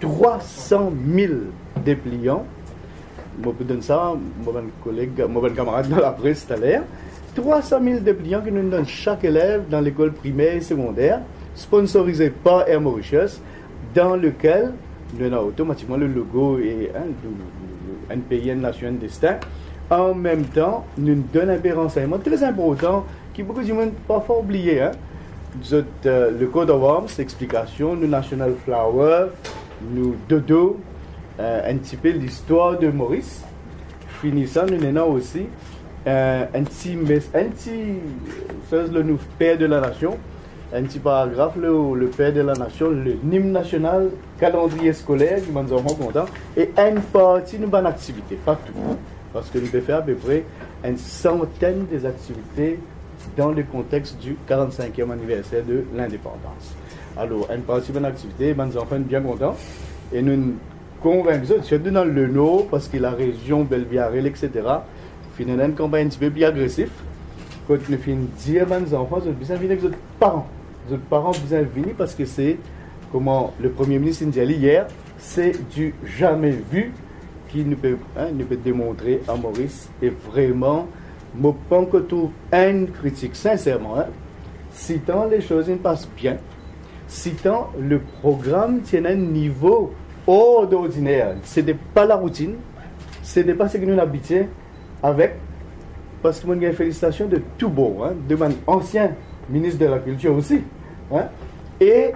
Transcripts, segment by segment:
300 000 dépliants. Je vous donne ça, mon collègue, mon camarade dans la presse tout à l'heure. 300 000 dépliants que nous donnons chaque élève dans l'école primaire et secondaire, sponsorisés par Air Mauritius, dans lequel nous avons automatiquement le logo et un pays, une nation, un destin. En même temps, nous donnons un renseignement très important qui beaucoup de monde parfois oublié. Hein. Le code of arms, l'explication, le national flower, nous dodo, un petit peu l'histoire de Maurice. Finissant, nous avons aussi un petit le père de la nation, un petit paragraphe, le père de la nation, le hymne national, calendrier scolaire, qui m'en content, et une partie de nos activités, pas tout. Parce que nous pouvons faire à peu près une centaine des activités dans le contexte du 45e anniversaire de l'indépendance. Alors, une partie de l'activité, les enfants sont bien contents. Et nous convaincons, surtout dans le Nord, parce que la région Belleviarel, etc., finalement, une campagne un petit peu plus agressive. Quand nous finissons dire aux enfants, nous besoin venir avec les parents. Les parents besoin venir parce que c'est, comment le Premier ministre a dit hier, c'est du jamais vu qui nous peut démontrer à Maurice. Et vraiment, je pense que tout une critique, sincèrement, hein, si tant les choses ne passent bien, si tant le programme tient un niveau hors d'ordinaire, ce n'est pas la routine, ce n'est pas ce que nous habituons avec, parce que moi j'ai une félicitation de tout beau, hein, de mon ancien ministre de la Culture aussi, hein, et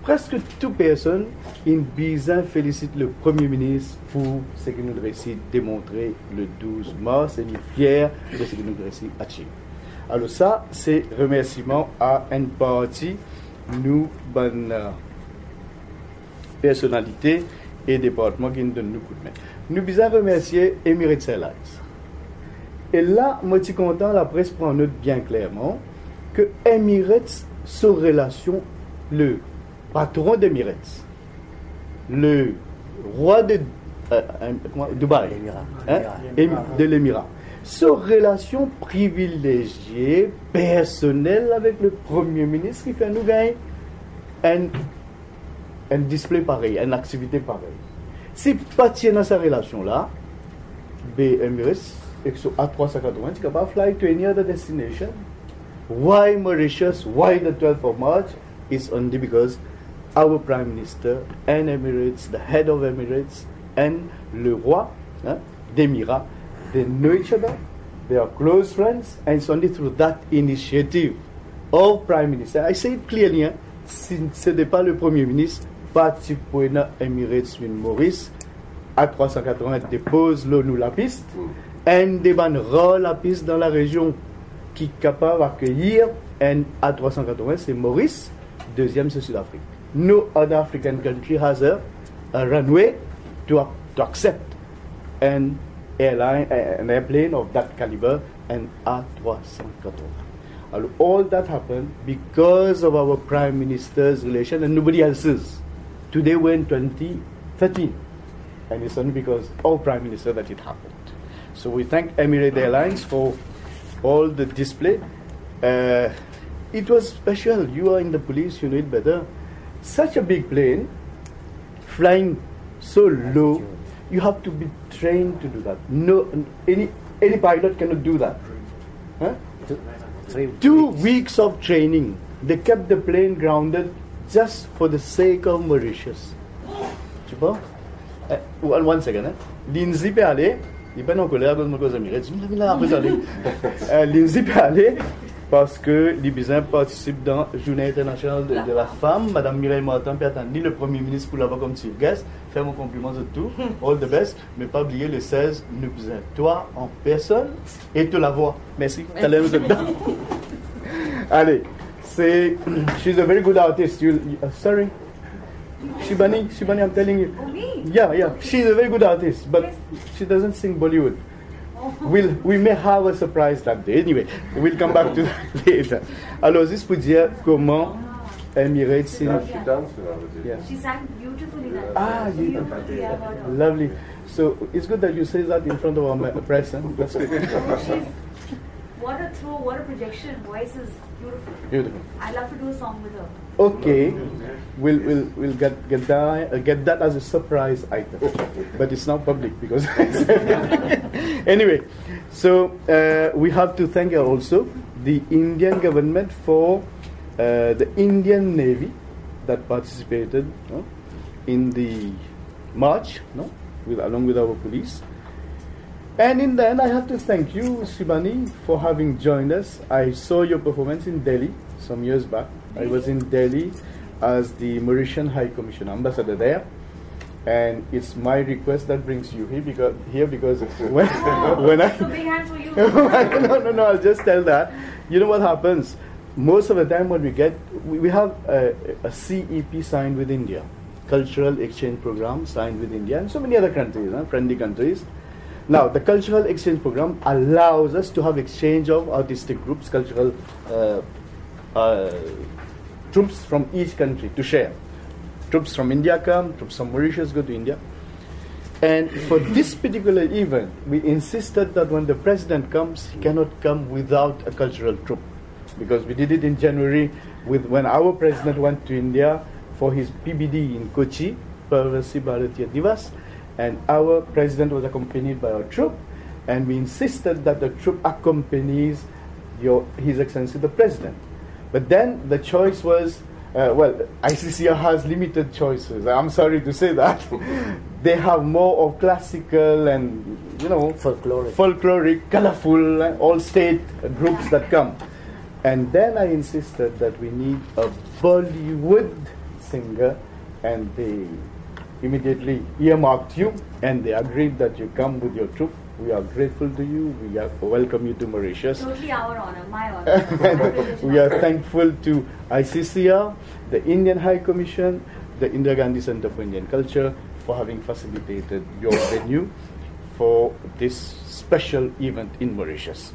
presque toute personne in besoin félicite le Premier ministre pour ce que nous réussi à démontrer le 12 mars et nous sommes fiers de ce que nous réussi à achieve. Alors ça, c'est remerciement à une partie nous bonnes personnalités et départements qui nous donnent nous coup de main. Nous besoin remercier Emirates Airlines. Et là, moi je suis content, la presse prend note bien clairement que Emirates, sous relation, le patron d'Emirates, le roi de Dubaï, de l'Émirat, sous relation privilégiée, personnelle avec le Premier ministre qui fait nous gagner un display pareil, une activité pareille. Si pas dans sa relation-là, Emirates, sur A380, tu es capable de fly to any other destination. Why Mauritius? Why the 12th of March? It's only because our Prime Minister and Emirates, the head of Emirates, and le roi d'Émirats, they know each other, they are close friends, and it's only through that initiative of Prime Minister. I say it clearly, hein, si ce n'est pas le Premier ministre, participer à Emirates Maurice, A380 dépose nous la piste, un débat rend la piste dans la région qui est capable d'accueillir un A380, c'est Maurice, deuxième c'est Sud-Afrique. No other African country has a runway to accept an airplane of that caliber, an A380. All that happened because of our Prime Minister's relation and nobody else's. Today we're in 2013, and it's only because of Prime Minister that it happened. So we thank Emirates Airlines for all the display. It was special. You are in the police, you know it better. Such a big plane, flying so low, you have to be trained to do that. No, any pilot cannot do that. Huh? 2 weeks of training. They kept the plane grounded just for the sake of Mauritius. Tu vois? One second. Lindsay peut aller. Il n'est pas en colère contre mes Emirates. Lindsay peut aller parce que les Bizins participent dans la Journée internationale de la femme. Madame Mireille Martin peut attendre le Premier ministre pour l'avoir comme chief guest. Faire mon compliment de tout. All the best. Mais pas oublier le 16, nous Bizins. Toi en personne et te la voix. Merci. Allez. She's a very good artist. Sorry? Shibani, I'm telling you. Oh, me? Yeah. She's a very good artist, but she doesn't sing Bollywood. We may have a surprise that day. Anyway, we'll come back to that later. Alors, juste pour dire comment Emirates sing. She sang beautifully. Lovely. So it's good that you say that in front of our press. Huh? That's good. What a throw, what a projection. Voice is beautiful. Beautiful. I'd love to do a song with her. okay, we'll get that as a surprise item, but it's now public because anyway. So we have to thank also the Indian government for the Indian Navy that participated in the march, along with our police. And in the end, I have to thank you, Shibani, for having joined us. I saw your performance in Delhi some years back. I was in Delhi as the Mauritian High Commission ambassador there. And it's my request that brings you here because when I... So big hand for you. No, I'll just tell that. You know what happens? Most of the time when we have a CEP signed with India, Cultural Exchange Program signed with India, and so many other countries, friendly countries. Now, the Cultural Exchange Program allows us to have exchange of artistic groups, cultural troops from each country to share. Troops from India come, troops from Mauritius go to India. And for this particular event, we insisted that when the president comes, he cannot come without a cultural troop. Because we did it in January when our president went to India for his PBD in Kochi, Pravasi Bharatiya Divas, and our president was accompanied by a troop, and we insisted that the troop accompanies His Excellency the President. But then the choice was, ICCR has limited choices. I'm sorry to say that. They have more of classical and, folkloric, colorful, all-state groups that come. And then I insisted that we need a Bollywood singer, and they immediately earmarked you, and they agreed that you come with your troupe. We are grateful to you. We welcome you to Mauritius. Totally our honor, my honor. We are thankful to ICCR, the Indian High Commission, the Indira Gandhi Center for Indian Culture for having facilitated your venue for this special event in Mauritius.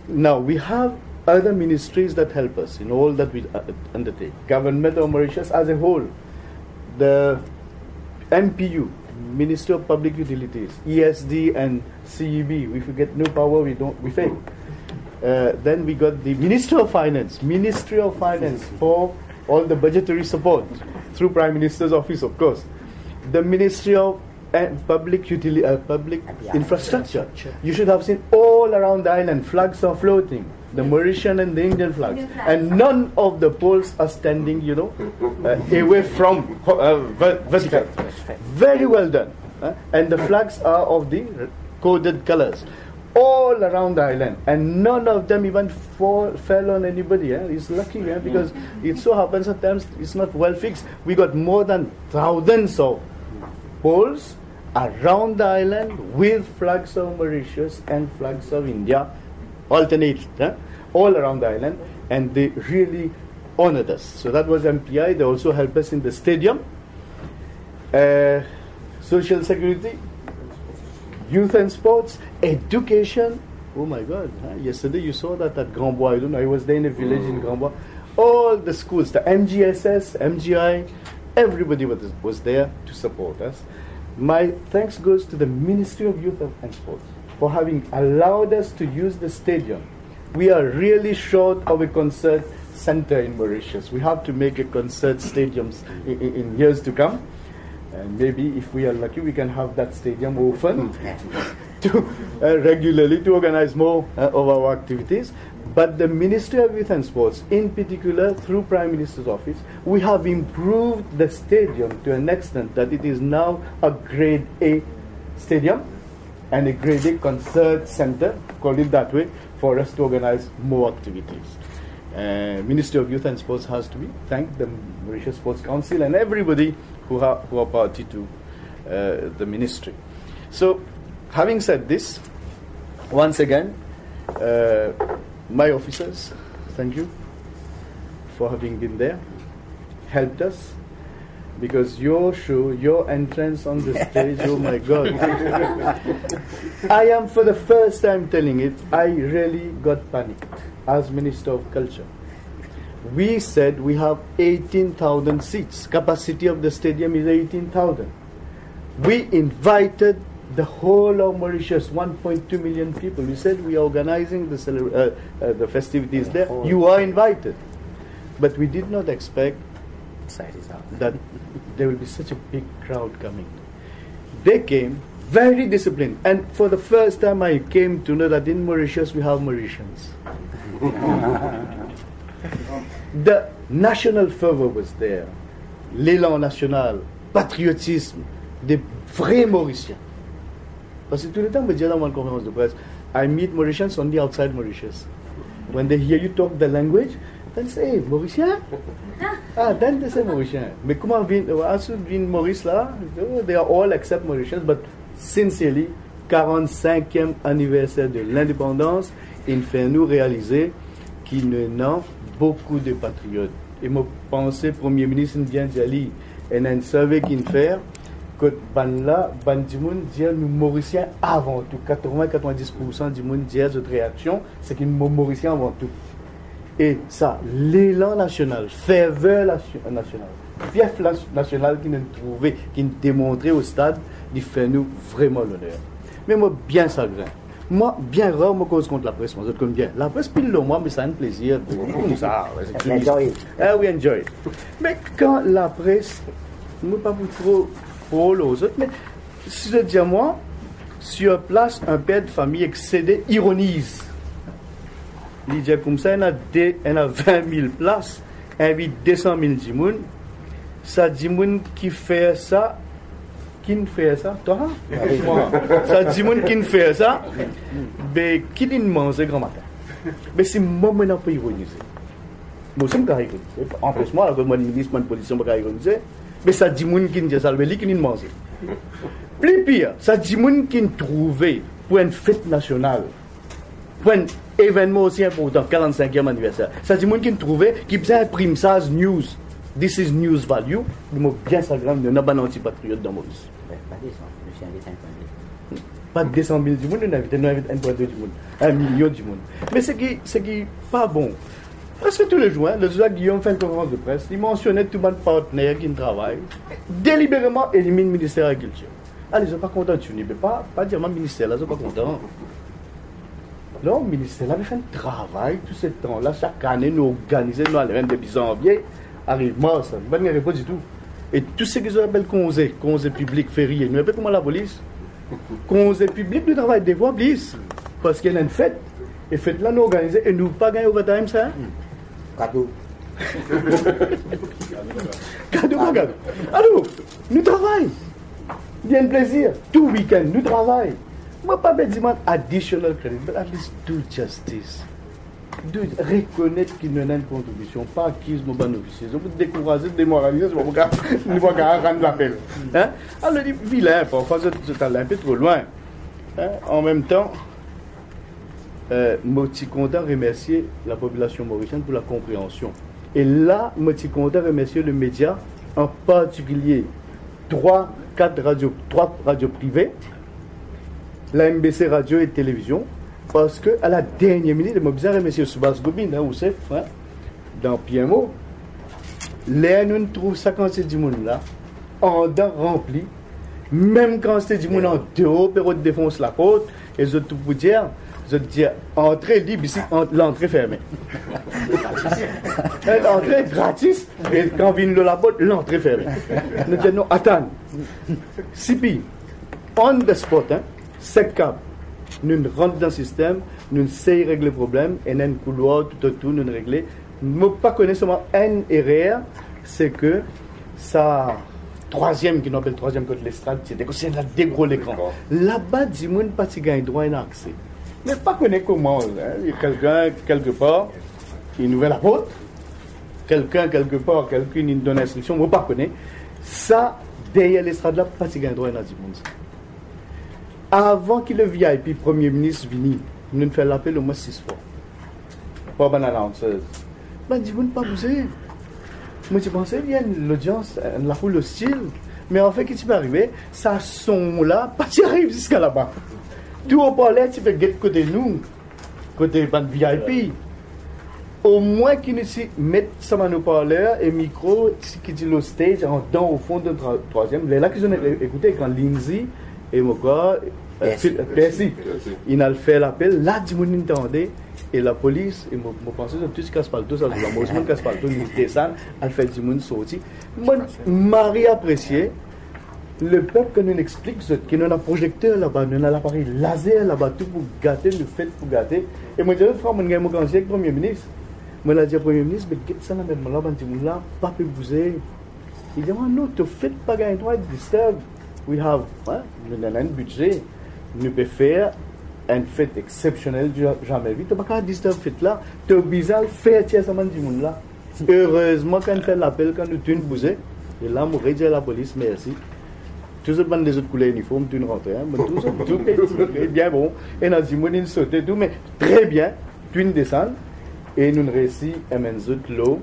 Now we have other ministries that help us in all that we undertake. Government of Mauritius as a whole, the MPU, Ministry of Public Utilities, ESD and CEB. If we get no power, we fail. Then we got the Ministry of Finance for all the budgetary support through Prime Minister's office, of course. The Ministry of Public Infrastructure. You should have seen all around the island flags are floating, the Mauritian and the Indian flags, and none of the poles are standing, away from vertical. Very well done. And the flags are of the coded colors all around the island, and none of them even fell on anybody. It's lucky, because it so happens sometimes it's not well fixed. We got more than thousands of poles around the island with flags of Mauritius and flags of India, alternate, all around the island, and they really honored us. So that was MPI. They also helped us in the stadium, social security, youth and sports, education. Oh my God! Yesterday you saw that at Grand Bois. I was there in a village in Grand Bois. All the schools, the MGSS, MGI, everybody was there to support us. My thanks goes to the Ministry of Youth and Sports for having allowed us to use the stadium. We are really short of a concert center in Mauritius. We have to make a concert stadiums in years to come. And maybe if we are lucky, we can have that stadium open regularly to organize more of our activities. But the Ministry of Youth and Sports, in particular through Prime Minister's office, we have improved the stadium to an extent that it is now a grade A stadium and a grade A concert center, call it that way, for us to organize more activities. Ministry of Youth and Sports has to be thanked, the Mauritius Sports Council and everybody who are party to the ministry. So, having said this, once again, my officers, thank you for having been there, helped us, because your show, your entrance on the stage, oh my God. I am for the first time telling it, I really got panicked as Minister of Culture. We said we have 18,000 seats. Capacity of the stadium is 18,000. We invited the whole of Mauritius, 1.2 million people. We said we are organizing the festivities there. You are invited. But we did not expect Size is out. that there will be such a big crowd coming. They came very disciplined, and for the first time I came to know that in Mauritius we have Mauritians. The national fervor was there, l'élan national, patriotisme, des vrais Mauriciens. Parce que tout le temps, je dis dans mon conférence de presse, I meet Mauritians only outside Mauritius. When they hear you talk the language, then say, Mauricien? Then they say Mauricien. Mais comment vient Maurice là? They are all except Mauritians, but sincerely, 45e anniversaire de l'indépendance, il fait nous réaliser qu'il y a beaucoup de patriotes. Et moi, pensais, Premier ministre Ndien Djali, et un survey qu'il fait, que là, du monde dit nous Mauriciens avant tout. 80-90% du monde dit cette réaction, c'est qu'il nous Mauriciens avant tout. Et ça, l'élan national, ferveur nationale, fief national qui nous trouvait, qui nous démontrait au stade, il fait nous vraiment l'honneur. Mais moi, bien chagrin. Moi, bien rare, moi, cause contre la presse. Moi, je connais bien. La presse pile le moi, mais c'est un plaisir. Comme ça. Enjoy. Ah oui, enjoy. Mais quand la presse, moi, pas pour trop aux autres, mais si je dis à moi, sur place, un père de famille excédé ironise. Il dit comme ça, il y a 20 000 places, invite 200 000 djimoun. Ça, djimoun qui fait ça, qui ne fait ça? Toi? Ça, djimoun qui ne fait ça, mais qui ne mange grand matin? Mais c'est moi, je n'ai pas ironisé. Moi, je ne peux pas ironiser. En plus, moi, le ministre, ma position, je ne peux pas ironiser. Mais ça, djimoun qui ne dit ça, qui ne mange. Plus pire, ça, djimoun qui ne trouvait pour une fête nationale, pour un événement aussi important, 45e anniversaire. Ça dit, moi qui me trouvait, qui faisait imprime ça, news. This is news value. Nous m'avons bien s'agréable, nous n'avons pas d'anti-patriote dans Maurice. Pas 200 000 du monde, nous invitons 1,2 du monde, 1 million du monde. Mais ce qui n'est pas bon, presque tous les jours, le jour Guillaume fait une conférence de presse, il mentionnait tout le monde partenaire qui travaille, délibérément élimine le ministère de l'Agriculture. Allez, ils ne sont pas contents, tu ne peux pas dire, le ministère là, ils ne sont pas contents. Non, le ministère avait fait un travail tout ce temps-là. Chaque année, nous organisons, nous allons des janvier, arrive mars, ça ne pas du tout. Et tout ce qu'ils appellent congé public, férié, nous appelons comment la police? Congé public, nous travaillons des fois, bliss. Parce qu'il y a une fête. Et fête là, nous organisons et nous pas gagner overtime, ça? Cadeau. Cadeau, pas cadeau. Alors, nous travaillons. Il y a un plaisir. Tout week-end, nous travaillons. Moi, pas besoin additional credit, but at least do justice. Reconnaître qu'il y a une contribution, pas acquise mon bon officier. Je vous décourager, démoraliser, je ne vais pas rendre l'appel. Alors, il est vilain, parfois, c'est un peu trop loin. En même temps, je suis content de remercier la population mauricienne pour la compréhension. Et là, je suis content de remercier le média, en particulier 3 radios privées, la MBC Radio et Télévision, parce qu'à la dernière minute, je me bien remercier Subas Gobin, Oussef, dans PMO, là, nous trouvons 57 du monde là, en dents rempli, même quand c'était du monde en dehors, période défonce la côte, et je tout vous dire, entrée libre ici, l'entrée fermée. L'entrée gratis, et quand vient la porte, l'entrée fermée. Nous disons, non, attends, Sipi, on the spot, 7 câbles. Nous rentrons dans le système, nous essayons de régler le problème, et nous avons un couloir tout autour, nous régler. Nous ne pas connaître seulement un erreur, c'est que ça, troisième, qui nous appelle troisième côté de l'estrade, c'est là des gros l'écran. Là-bas, du monde pas si gagne droit à accès. Mais pas connaître comment. Il y a quelqu'un, quelque part, qui nous fait la porte, quelqu'un, quelque part, quelqu'un nous donne l'instruction, on ne pas connaître. Ça, derrière l'estrade là, pas si gagne droit à du monde. Avant que le VIP Premier ministre vienne, nous faisons l'appel au moins 6 fois. Pas banal annonceuse. Ben, dis-moi pas bouger. Moi, je pensais bien l'audience, la foule hostile. Mais en fait, qu'est-ce qui peut arriver? Ça son là, pas tu arrives jusqu'à là-bas. Tout au palais, tu peux guetter côté nous, côté ban VIP. Au moins qu'ils nous mettent ça dans nos parleurs et micro, qui dit le stage, en dedans, au fond de troisième. Là qu'ils ont écouté quand Lindsay et Moka Percy. Il a fait l'appel, là, du monde entendait, et la police, et je pense que tout ce casse pas tout ça, la mouvement casse pas tout, il descend, elle fait du monde sorti. Moi, Marie apprécié. Le peuple que nous explique, que nous avons un projecteur là-bas, nous avons l'appareil laser là-bas, tout pour gâter, le fait pour gâter. Et moi, je dis, frère, je suis avec le Premier ministre. Moi, je dis au Premier ministre, mais qu'est-ce que ça là, là, pas peut bouger. Il dit, non, tu fais pas gagner, tu disturb. Nous avons un budget, nous pouvons faire une fête exceptionnelle, jamais vu. Tu n'as pas de disturb fête là, tu es bizarre, faire ça du monde là. Heureusement, quand on fait l'appel, quand nous tu bouger, et là, je vais dire à la police, merci. Tous les bandes des autres couleurs uniformes, tu ne rentres, tout est bien bon. Et nous avons dit, sauter tout, mais très bien, tu ne descends, et nous réussissons à mettre l'eau,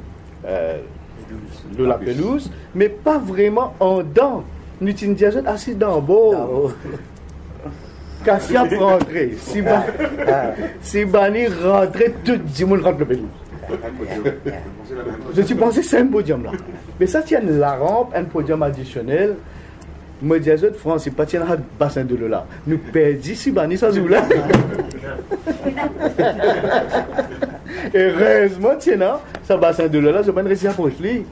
la pelouse, mais pas vraiment en dents. Nous avons assis dans le bord. Cassia peut rentrer. Si Bani rentrait, tout le monde rentre la pelouse. Je suis pensé que c'est un podium là. Mais ça tient la rampe, un podium additionnel. Moi, je dis, France, c'est pas tiens le bassin de l'eau là. Nous perdons si Bani ça joue là. Et heureusement, tiens, ça bassin de l'eau là, je vais pas réussir à approcher.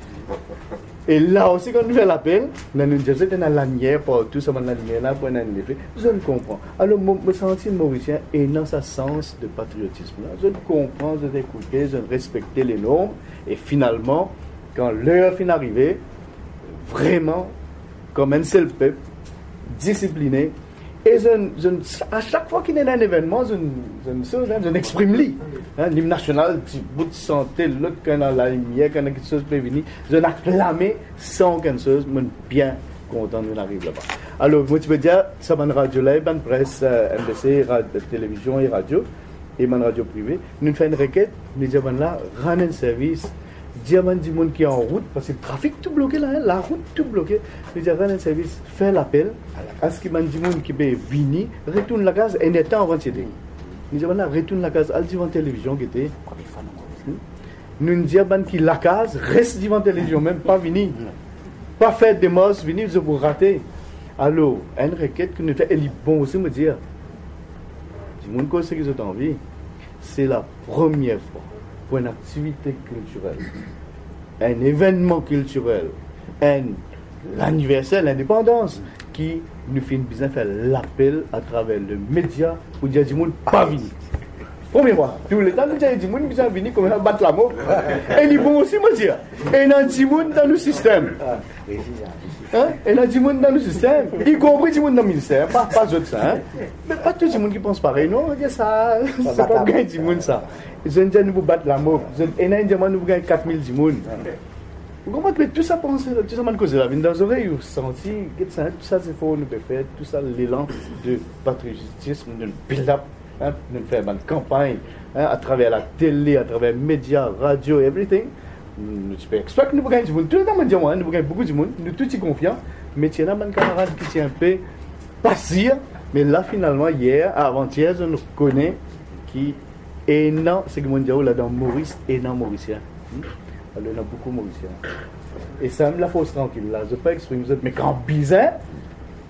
Et là aussi, quand nous faisons l'appel, nous nous disons que la lumière, partout, ça va la lumière là, pour nous effet. Je ne comprends. Alors, je me sens mauricien et dans ce sens de patriotisme là. Je comprends, je écouter, je respecter les normes. Et finalement, quand l'heure finit d'arriver, vraiment, comme un seul peuple, discipliné, et à chaque fois qu'il y a un événement, je n'exprime lui. L'hymne national, du bout de santé, l'autre quand a la lumière, quand a quelque chose prévenu, je n'acclame sans quelque chose, je suis bien content de arriver là-bas. Alors, moi, tu peux dire, ça va une radio là, une presse, MBC, télévision et radio, et une radio privée. Nous faisons une requête, nous disons là, rendre un service. Diamant du monde qui est en route, parce que le trafic tout bloqué là, la route tout bloqué. Nous avons un service, fait l'appel à ce qui m'a dit monde qui est venu, retourne la case et n'est pas avant-hier. Nous avons là, retourne la case, al devant la télévision qui était. Nous disons qui la case, reste devant la télévision, même pas venu. Pas fait des mosses, venu pour rater. Alors, une requête que nous faisons, elle est bon aussi me dire. Du monde qui ont envie, c'est la première fois. Pour une activité culturelle, un événement culturel, l'anniversaire, l'indépendance, qui nous fait bien faire l'appel à travers le média pour dire du monde pas venir. Première fois, tout le temps, nous disons du monde qui vient venir comme ça battre la mort. Et ils vont aussi me dire, et il y a du monde dans le système. Et il y a du monde dans le système, y compris du monde dans le ministère, pas autre ça. Mais pas tout le monde qui pense pareil, non, ça, c'est pas bien du monde ça. Je ne dis pas nous battre la mort. Et là, nous gagnons 4000 du monde. Vous comprenez, tout ça, tout ça, m'a causé la vie dans les oreilles, vous sentez, tout ça, c'est fort, nous pouvons faire, tout ça, l'élan de patriotisme, de build-up, de faire une campagne, à travers la télé, à travers les médias, radio, everything. Nous expect que nous gagnons du monde. Tout le temps, nous gagnons beaucoup du monde, nous tous y confiants, mais il y a un camarade qui tient un peu passif, mais là, finalement, hier, avant-hier, je nous connais qui. Et non, c'est que mon diable là dans Maurice et non Mauricien. Alors, il y a beaucoup Mauriciens. Et ça me la fausse tranquille là. Je ne peux pas exprimer, mais quand bizarre,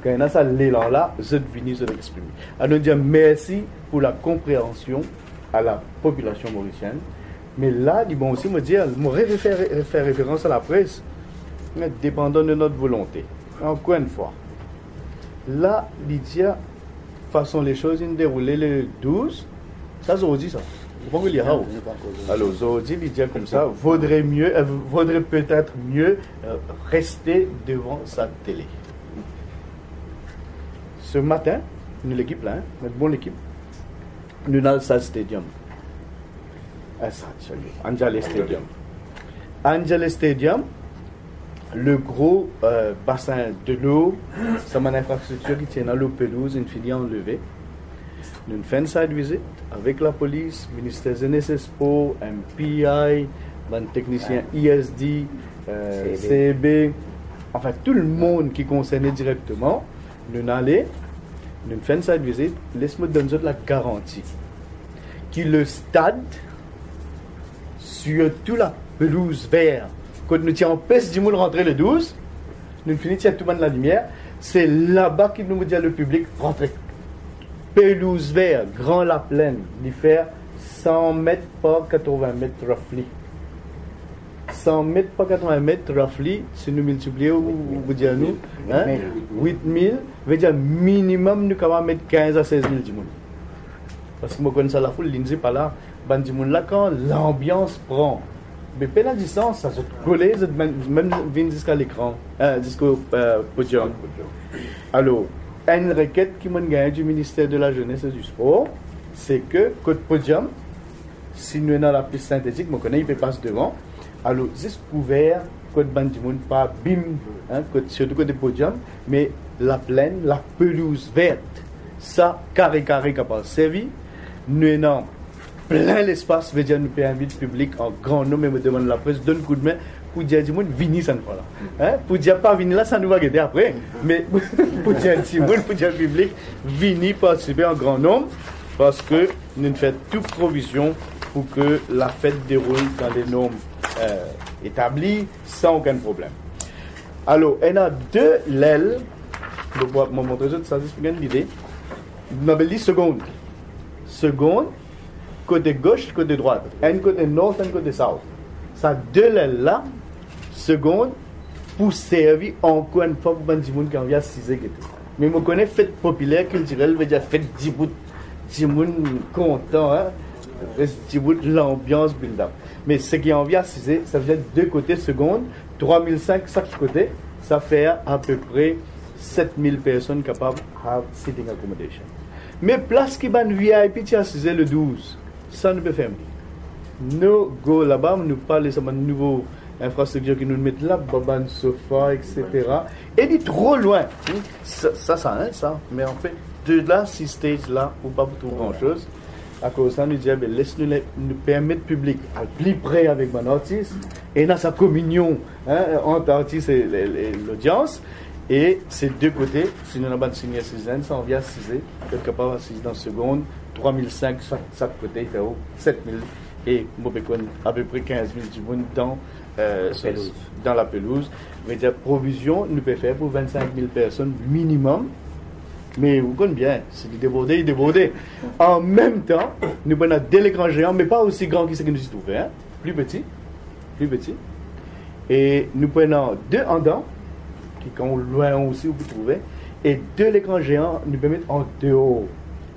quand il y a ça l'élan là, je finis de l'exprimer. Alors, je dis merci pour la compréhension à la population mauricienne. Mais là, ils vont aussi me dire, je faire référence à la presse, mais dépendant de notre volonté. Encore une fois. Là, Lydia, façon les choses, ils déroulaient le 12. Ça, Zodi, ça. Vous pouvez lire. Alors, Zodi, il dit comme ça, vaudrait peut-être mieux rester devant sa télé. Ce matin, nous l'équipe là, notre bonne équipe, nous dans le stadium. Angeles Stadium. Angeles Stadium, le gros bassin de l'eau, c'est une infrastructure qui tient dans l'eau pelouse, une filière enlevée. Nous faisons une site visite avec la police, ministère NSSPO, MPI, un technicien ISD, CEB, enfin tout le monde qui est concerné directement. Nous allons, nous faisons une site visite, laisse-moi donner la garantie que le stade, surtout la pelouse verte, quand nous tiens en peste du monde rentrer le 12, nous finissons tout le monde la lumière, c'est là-bas qu'il nous dit à le public rentrer. pelouse verte, grand la plaine, il fait 100 mètres par 80 mètres roughly. 100 mètres par 80 mètres roughly, si nous multiplions, vous dire nous, 8000, veut dire minimum nous pouvons mettre 15 à 16 000 du monde. Parce que moi je connais ça la foule, l'insé pas là, ben du monde là quand l'ambiance prend. Mais pendant la distance, ça se colle, même vient jusqu'à l'écran, jusqu'au podium. Alors, une requête qui m'a gagné du ministère de la Jeunesse et du Sport, c'est que, côté podium, si nous sommes dans la piste synthétique, je connais, il peut passer devant. Alors, juste couvert, côté bandimoun, pas bim, surtout côté podium, mais la plaine, la pelouse verte, ça, carré, capable de servir. Nous sommes plein l'espace, veut dire nous permet le public en grand nombre, et me demande la presse, donne un coup de main pour dire du monde, venez ça ne pas là. Pour dire pas venir là, ça nous va guetter après. Mais pour dire du monde, pour dire le public, venez participer en grand nombre, parce que nous faisons toute provision pour que la fête déroule dans des normes établies, sans aucun problème. Alors, il y a deux l'aile, je vais vous montrer ça, c'est l'idée. Nous avons dit seconde. Seconde, côté gauche, côté droite. Un côté nord, un côté sud. Ça deux l'aile là, seconde, pour servir encore une fois pour les gens qui ont envie de 6 ans. Mais je connais fête populaire, culturelle, veut dire fête d'Ibout, les gens contents, d'Ibout, l'ambiance build-up. Mais ce qui ont envie de 6 ans, ça veut dire deux côtés seconde, 3005 chaque côté, ça fait à peu près 7000 personnes capables de have sitting accommodation. Mais place qui va VIP, tu as 6 ans le 12, ça ne peut faire. Nous go là-bas, nous parlons de nouveau infrastructure qui nous mettent là, baban sofa, etc. Et dit trop loin. Ça. Mais en fait, de là, 6 stages là, ou pas pour tout grand-chose. À cause de ça, nous disons, laisse-nous nous permettre public à plus près avec mon artiste. Et dans sa communion entre l'artiste et l'audience. Et ces deux côtés, si nous avons pas signé 6 ans, ça en vient 6 ans, quelque part à 6 dans seconde, 3005 chaque côté, il fait 7000. Et à peu près 15 000 du monde dans la pelouse. Mais la provision, nous peut faire pour 25 000 personnes minimum. Mais vous connaissez bien, c'est il débordé. En même temps, nous avons des écrans géants, mais pas aussi grands que ce que nous y trouvons. Plus petit. Et nous prenons deux en dedans, qui sont loin aussi, vous trouvez. Et deux écrans géants, nous pouvons mettre en dehors.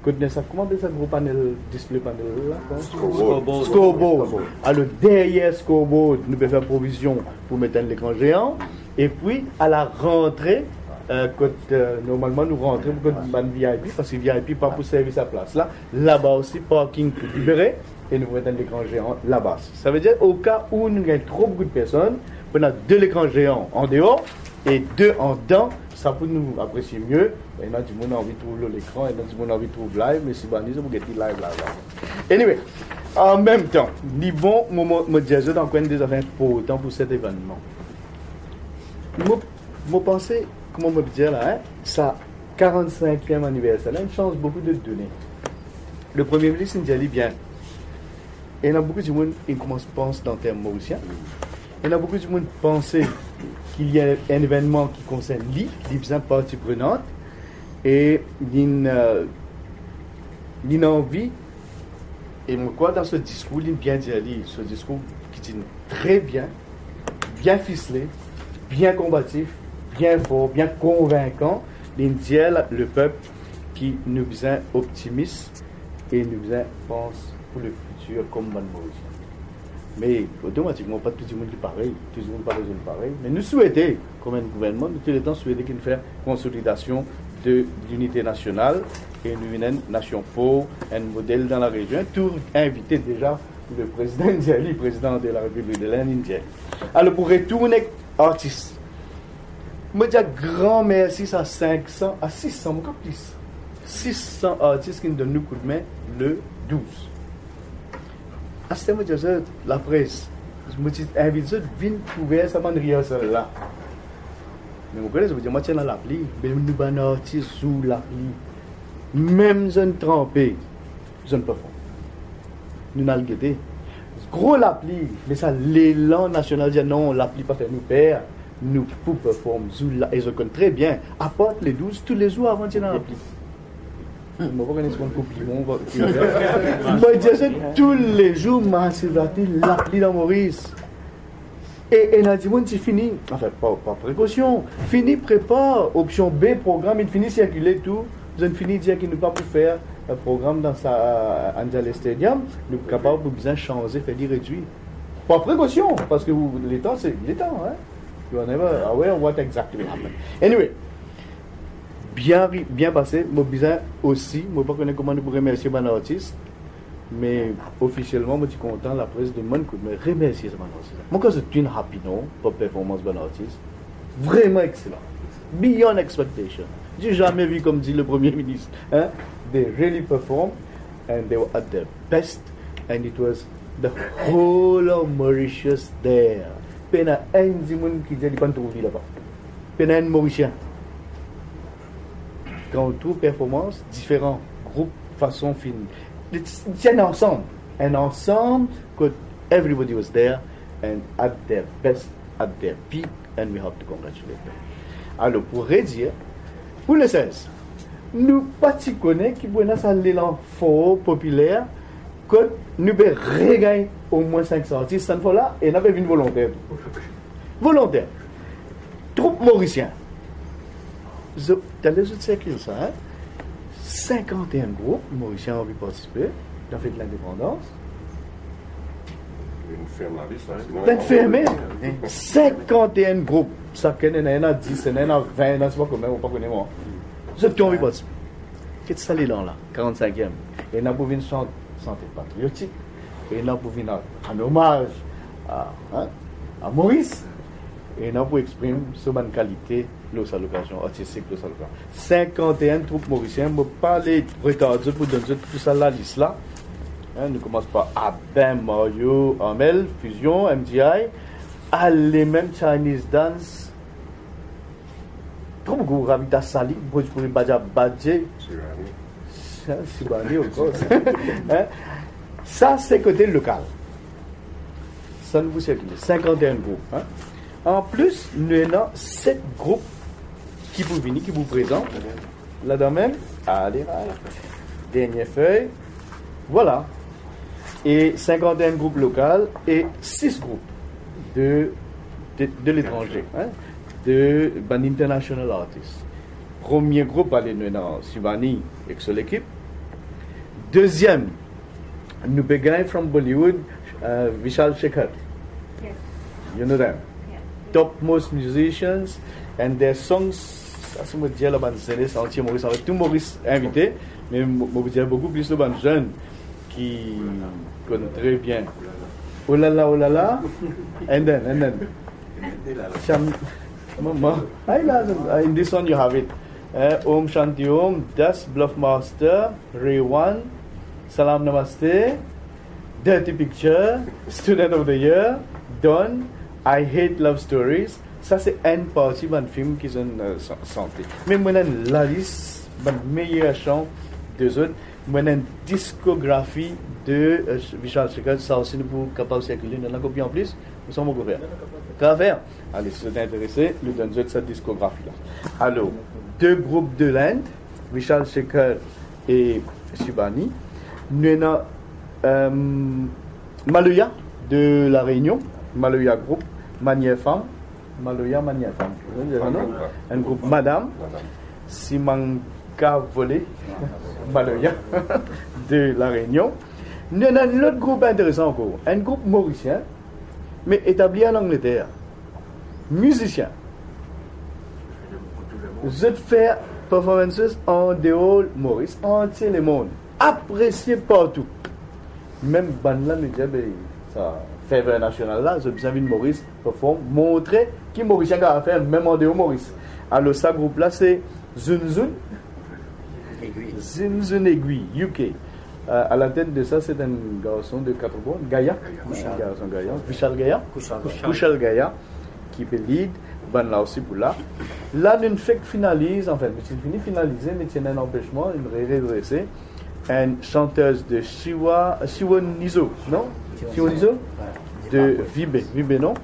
Comment appelle ça gros panel, display panel là? Scoreboard. Alors derrière scoreboard, nous pouvons faire provision pour mettre un écran géant. Et puis à la rentrée, normalement nous rentrons pour que VIP, parce que VIP pas pour servir sa place là. Là-bas aussi, parking pour libérer. Et nous mettons un écran géant là-bas. Ça veut dire au cas où nous avons trop beaucoup de personnes, on a deux écrans géants en dehors et deux en dedans. Ça peut nous apprécier mieux. Il y a du monde qui a envie de trouver l'écran, il y a du monde qui a envie de trouver live, mais si vous avez live là. Anyway, en même temps, ni bon, je disais dans des affaires importantes pour cet événement. Je pensais, comment me dire là, ça 45e anniversaire, là, une chance beaucoup de donner. Le Premier ministre nous dit bien. Il y a beaucoup de monde qui commence à penser dans le terme mauricien. Il y a beaucoup de monde qui pense qu'il y a un événement qui concerne lui, qui est partie prenante, et il a envie, et moi, dans ce discours, il bien dit, ce discours qui est très bien ficelé, bien combatif, bien fort, bien convaincant, il dit le peuple qui nous est optimiste et nous pense pour le futur comme bonne Maurice. Mais automatiquement, pas tout le monde qui est pareil, tout le monde pas besoin de pareil. Mais nous souhaitons, comme un gouvernement, nous tous les temps souhaitons qu'il fasse consolidation de l'unité nationale et nous une nation forte, un modèle dans la région. Tout invité déjà le président indienne, le président de la République de l'Inde indienne. Alors pour retourner artiste, je dis grand merci à 500, à 600, encore plus. 600 artistes qui nous donnent nous coup de main le 12. À ce moment la presse, je me dis, invité, viens trouver ça man rien là. Mais vous connaissez, je vous dis, moi tiens dans l'appli, mais nous avons un artiste sous l'appli. Même je ne trempé, je ne peux pas. Nous n'allons guetter. Gros l'appli, mais ça, l'élan national dit non, l'appli pas fait nous perdre. Nous pour performer, et je connais très bien, apporte les 12 tous les jours avant de dans l'appli. Je ne connais pas ce compliment. Moi, je dis tous les jours, ma Sylvati l'appli dans Maurice. Et il a dit, c'est fini. Enfin, pas précaution. Fini, prépare. Option B, programme. Il finit circuler tout. Vous avez fini de dire qu'il ne peut pas faire un programme dans sa Angela Stadium. Nous sommes capables de bien changer, faire des réduits. Pas précaution, parce que les temps, c'est les temps. Hein? You are never aware of what exactly happened. Anyway, bien passé. Moi, besoin aussi, moi, pas connaître comment nous pourrions remercier mon artiste. Mais officiellement, je suis content, la presse demande que je remercie ce artiste. Moi, quand c'est une happy no pour performance de artiste, vraiment excellent. Beyond expectation. J'ai jamais vu, comme dit le Premier ministre, hein? They really performed and they were at their best, and it was the whole of Mauritius there. Pena un monde qui dit qu'il pas trouvé là-bas. Pena un Mauricien. Quand on trouve performance, différents groupes, façon fine. C'est un ensemble que everybody was there and at their best, at their peak, and we have to congratulate them. Alors, pour redire, pour le 16, nous pas si connaître qui peut ça l'élan fort populaire que nous peut regagner au moins 500 artistes cette fois-là et n'avait une volontaire. Volontaire. Troupe mauricien. Tu as les autres siècles ça, hein? 51 groupes mauriciens ont pu participer, dans fait de l'indépendance. Une ferme la liste, hein? T'as fermé 51 groupes. Ça, il y en a 10, il y en a 20, il y en a pas combien, on ne connaît pas. Ceux qui ont pu participer. Qu'est-ce que ça là, 45e? Et il y en a pour une santé patriotique. Et il y en a pour un hommage à Maurice. Et il y en a pour exprimer sur bonne qualité l'autre allocation artistique, l'autre allocation. 51 troupes mauriciennes, je ne vais pas les retarder pour donner tout ça la liste là. Nous commençons par Abin, Mario, Amel, Fusion, MDI, les mêmes Chinese dance. Trop beaucoup, Ravita Sali, Bhojpuri Baja Badje. Sibani, of course. Ça, c'est côté local. Ça nous vous circule. 51 groupes. Hein? En plus, nous avons 7 groupes qui vous venir, qui vous présentent. Là-dedans même, allez, dernière feuille. Voilà. Et 51 groupes locaux et 6 groupes de l'étranger. Hein? De ban international artists. Premier groupe, allez, nous dans Sivani avec son équipe. Deuxième, nous begin from Bollywood, Vishal Shekhar. Yes. You know them. Yeah. Topmost musicians and their songs. Ça c'est me dire la bande c'est entier Maurice avec tout Maurice invité, mais vous dire beaucoup plus de bandes jeunes qui connaissent très bien. Oh là là, and then. Mama, in this one you have it. Om Shanti Om, Das Bluffmaster, Ray1, Salam Namaste, Dirty Picture, Student of the Year, Don, I Hate Love Stories. Ça c'est une partie d'un film qui est en santé. Mais moi j'ai la liste, mon meilleur chant deux autres. Moi j'ai une discographie de Vishal Shekhar. Ça aussi nous pouvons capable de circuler. Nous avons une copie en plus. Nous sommes au gouvernement. Qu'à faire? Allez, si vous êtes intéressé, nous donnons cette discographie-là. Alors, 2 groupes de l'Inde, Vishal Shekhar et Shibani. Nous avons Maloya de La Réunion, Maloya Group, Manière Femme, Maloya Manière Femme. Un groupe Madame, Simanka Volé, Maloya de La Réunion. Nous avons un autre groupe intéressant encore, un groupe mauricien, mais établi en Angleterre. Musicien. Je fais performances en dehors Maurice, entier le monde. Apprécié partout. Même Banla me dit, ça fait national là, je besoin de Maurice performe, montrer qui Mauricien a fait, même en dehors Maurice. Alors, ce groupe là, c'est Zunzun Aiguille, UK. À la tête de ça, c'est un garçon de 4 bornes, Gaïa, garçon Gaïa, Kushal Gaïa, qui peut lead, ban là aussi pour là. Là, une fait finalise, enfin, c'est fini finalisé, mais il y a un empêchement, une redressée. Une chanteuse de Shiwa Nizo, non? Shiwa Nizo? De Vibe, non?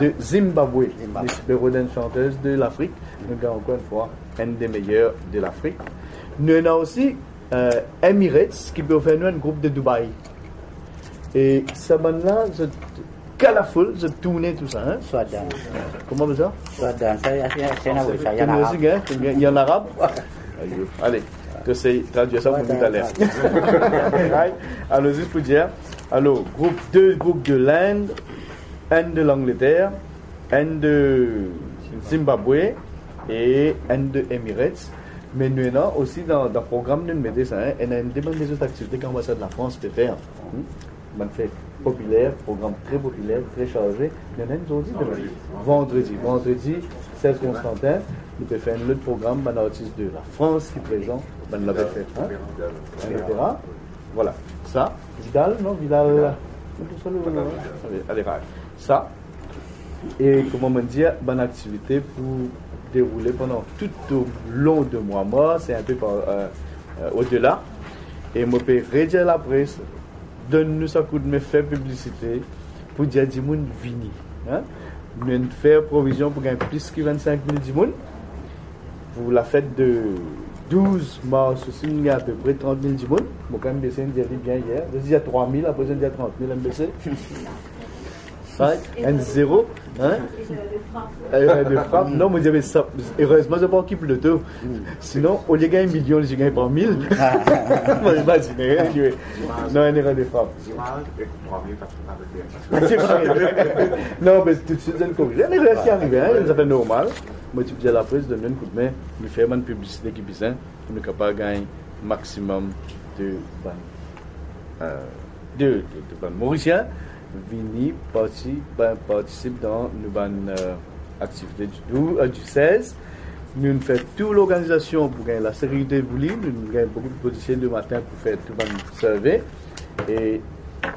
De Zimbabwe, une chanteuse de l'Afrique. Nous avons encore une fois une des meilleures de l'Afrique. Nous avons aussi Emirates qui peut faire nous un groupe de Dubaï. Et ça là, c'est colorful, c'est tourné tout ça. Hein? Suadan. Comment vous ça? Suadan, saya nak buat saya nak. Il y en arabe. Allez, que c'est traduire ça pour tout à l'heure. Alors, juste pour dire, alors, deux groupes de l'Inde, un de l'Angleterre, un de Zimbabwe et un de Emirates. Mais nous avons aussi dans le programme de médecins, il y a des autres activités que l'ambassade de la France peut faire. On fait populaire, programme très populaire, très chargé. Il y en a une autre vendredi 16 Constantin, nous pouvons faire un autre programme, un artiste de la France qui présente, on l'avait fait, etc. Voilà, ça, Vidal, non, Vidal, allez, ça, et comment on dit, bonne activité pour dérouler pendant tout au long de mois, c'est un peu au-delà, et moi peux redire la presse, donne-nous ça coup de me faire publicité pour dire du monde vini. Nous faire provision pour gagner plus que 25 000 du monde. Pour la fête de 12 mars aussi, il y a à peu près 30 000 du monde. Moi, quand même, baissé une bien hier. Il y a 3 000, après, il y a 30 000 MBC. Un zéro. De frappe. Non, moi, j'avais ça. Heureusement, je n'ai pas occupé le tout. Sinon, au lieu de gagner 1 million, j'ai gagné par 1000. Moi, je m'imagine. Non, un erreur de frappe. Non, mais tout de suite, je ne corrige. Un erreur qui arrive, ça fait normal. Moi, tu dis à la presse, donne un coup de main, nous faisons une publicité qui est bien, pour nous capables de gagner maximum de Mauriciens. Vini participe dans une activité du 16. Nous faisons toute l'organisation pour gagner la sécurité de Bouli. Nous gagnons beaucoup de policiers le matin pour faire tout le survey. Et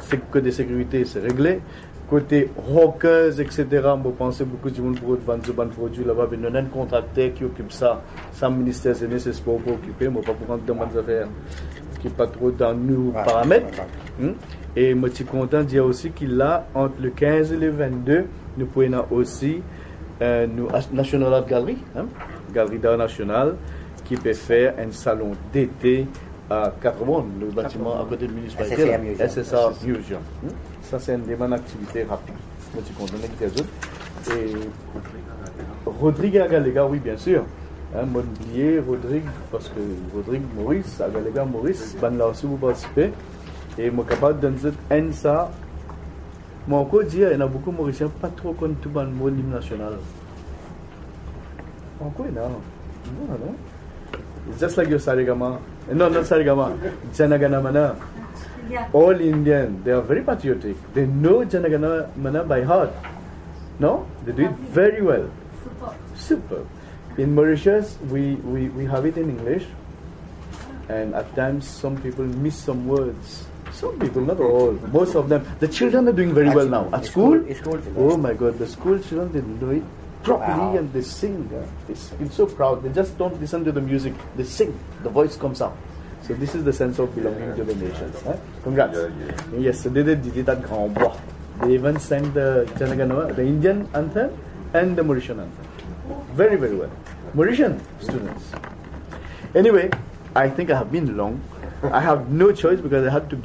c'est que des sécurités, c'est réglé. Côté hawkers, etc., on pense beaucoup de monde pour vendre ce produit là-bas. Mais nous avons un contracteur qui occupe ça. Sans ministère, c'est nécessaire pour occuper. Mais pas pour rentrer dans les affaires qui n'est pas trop dans nos paramètres. Et moi, je suis content de dire aussi qu'il a, entre le 15 et le 22, nous pouvons aussi National Art Gallery, Galerie d'art national, qui peut faire un salon d'été à Carbone, le bâtiment à côté de municipalité, SSR Museum. Ça, c'est une des bonnes activités rapides. Moi, je suis content de dire ça. Et Rodrigue Agalega, oui, bien sûr. Moi, oublié Rodrigue, parce que Rodrigue Maurice, Agalega Maurice, là aussi, vous participez. Et moi, capable de dire ça, moi, encore dire, il y en a beaucoup de Mauriciens pas trop comme tout le monde l'hymne national. Encore, non. Just like your Sarigama. No, not Sarigama. Janaganamana. All Indian, they are very patriotic. They know Janaganamana by heart. No? They do it very well. Super. In Mauritius, we have it in English. And at times, some people miss some words. Some people, not all, most of them. The children are doing very well now. At school, oh my God, the school children, they do it properly and they sing. They feel so proud. They just don't listen to the music. They sing. The voice comes out. So this is the sense of belonging to the nations. Congrats. Yes, so they did that grand bois. They even sang the Janaganama, the Indian anthem and the Mauritian anthem. Very, very well. Mauritian students. Anyway, I think I have been long. I have no choice because I had to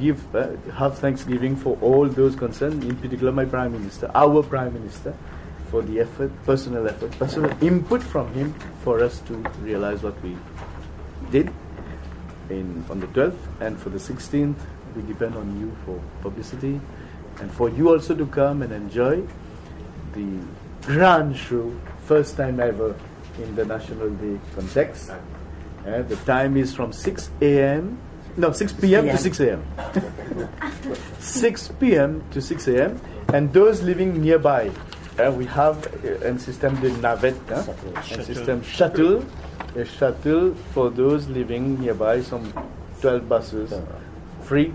have Thanksgiving for all those concerned, in particular my Prime Minister, our Prime Minister, for the effort, personal input from him for us to realize what we did on the 12th, and for the 16th, we depend on you for publicity, and for you also to come and enjoy the grand show, first time ever in the National Day context. The time is from 6 p.m. to 6 a.m. 6 p.m. to 6 a.m. And those living nearby, we have a system de navette, a system shuttle, a shuttle for those living nearby, some 12 buses, free,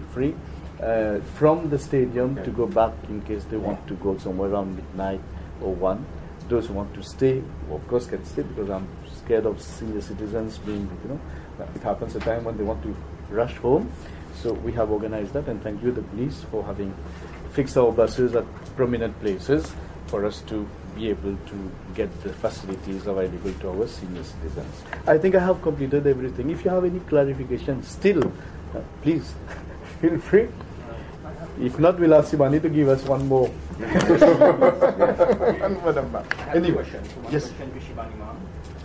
from the stadium to go back in case they want to go somewhere around midnight or 1. Those who want to stay, of course, can stay because I'm scared of senior citizens being, it happens a time when they want to rush home. So we have organized that, and thank you, the police, for having fixed our buses at prominent places. for us to be able to get the facilities available to our senior citizens. I think I have completed everything. If you have any clarification still, please feel free. If not, we'll ask Shibani to give us one more. Anyway, question. Yes. Question to Shibani ma'am.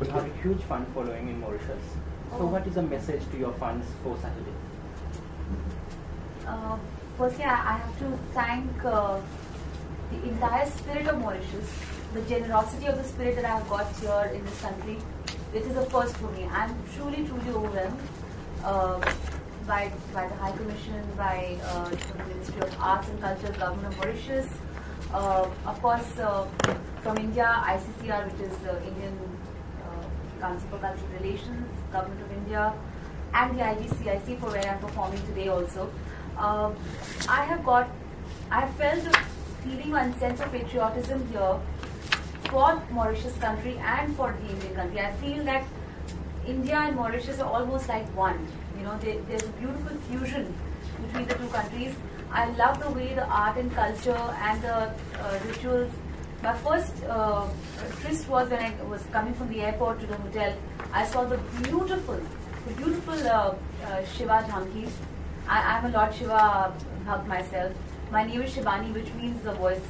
You have a huge fund following in Mauritius. So what is the message to your funds for Saturday? Firstly, I have to thank the entire spirit of Mauritius, the generosity of the spirit that I have got here in this country. This is a first for me. I'm truly, truly overwhelmed by the High Commission, by the Ministry of Arts and Culture, Government of Mauritius. Of course, from India, ICCR, which is the Indian Council for Cultural Relations, Government of India, and the IGCIC, for where I'm performing today also. I have felt a feeling and sense of patriotism here for Mauritius country and for the Indian country. I feel that India and Mauritius are almost like one. You know, there's a beautiful fusion between the two countries. I love the way the art and culture and the rituals. My first tryst was when I was coming from the airport to the hotel. I saw the beautiful Shiva Jhankis. I'm a Lord Shiva bhakt myself. My name is Shibani, which means the voice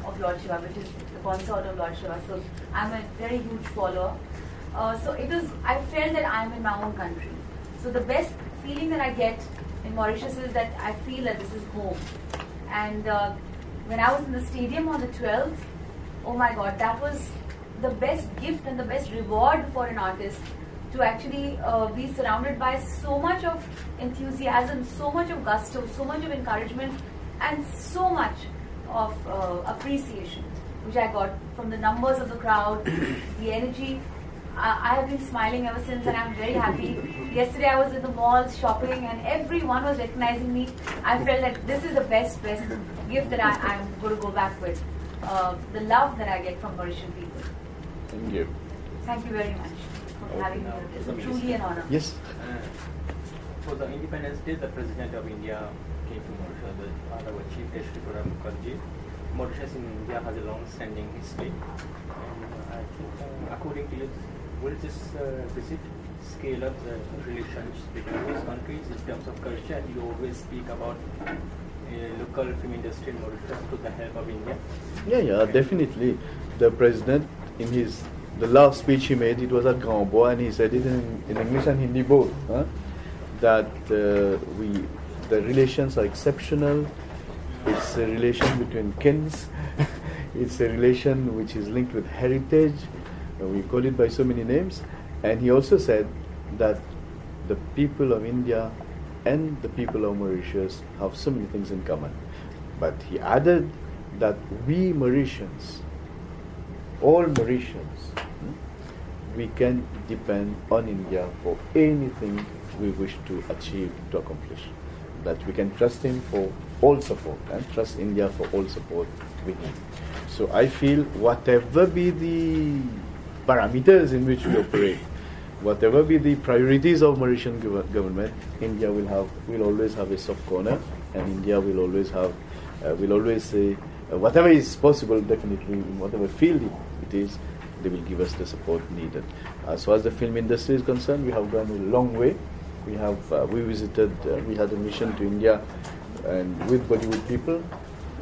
of Lord Shiva, which is the consort of Lord Shiva. So I'm a very huge follower. I felt that I'm in my own country. So the best feeling that I get in Mauritius is that I feel that this is home. And when I was in the stadium on the 12th, oh my God, that was the best gift and the best reward for an artist, to actually be surrounded by so much of enthusiasm, so much of gusto, so much of encouragement, and so much of appreciation, which I got from the numbers of the crowd, the energy. I have been smiling ever since, and I'm very happy. Yesterday I was in the malls shopping, and everyone was recognizing me. I felt that this is the best gift that I'm going to go back with. The love that I get from Mauritian people. Thank you. Thank you very much for having me here. It's truly an honor. Yes. For the Independence Day, the President of India came to Mauritius, our Chief Justice Pranab Mukherjee. Mauritius in India has a long-standing history. And I think, according to you, will this visit scale up the relations between those countries in terms of culture? And you always speak about local film industry in Mauritius to the help of India. Yeah, definitely. The president, in the last speech he made, it was at Grand Bois, and he said it in English and Hindi both, that the relations are exceptional. It's a relation between kins. It's a relation which is linked with heritage. We call it by so many names. And he also said that the people of India and the people of Mauritius have so many things in common. But he added that we Mauritians, all Mauritians, we can depend on India for anything we wish to achieve, to accomplish. That we can trust him for all support and trust India for all support we need. So I feel whatever be the parameters in which we operate, whatever be the priorities of Mauritian government, India will always have a soft corner, and India will always say whatever is possible, definitely in whatever field it is, they will give us the support needed. As far as the film industry is concerned, we have gone a long way. We had a mission to India, and with Bollywood people,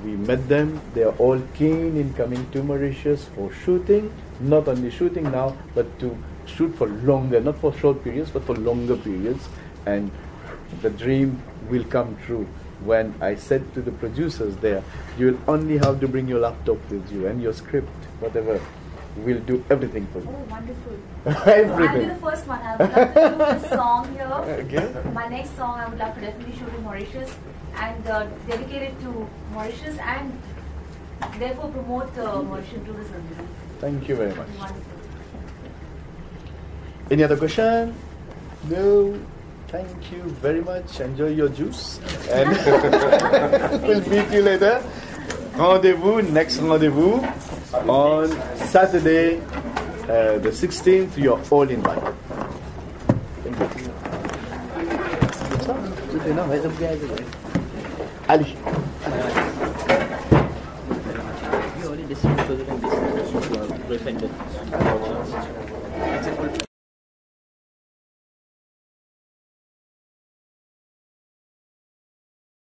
we met them. They are all keen in coming to Mauritius for shooting, not only shooting now, but to shoot for longer, not for short periods, but for longer periods. And the dream will come true. When I said to the producers there, you will only have to bring your laptop with you and your script, whatever. We'll do everything for you. Oh, wonderful. Everything. I'll be the first one. I would love to shoot this song here. Okay. My next song I would love to definitely shoot in Mauritius and dedicate it to Mauritius and therefore promote Mauritian tourism. Thank you very much. Wonderful. Any other question? No. Thank you very much. Enjoy your juice. And we'll meet you later. Next rendezvous on Saturday, the 16th. You're all invited. Thank you. Ali. reflected in culture.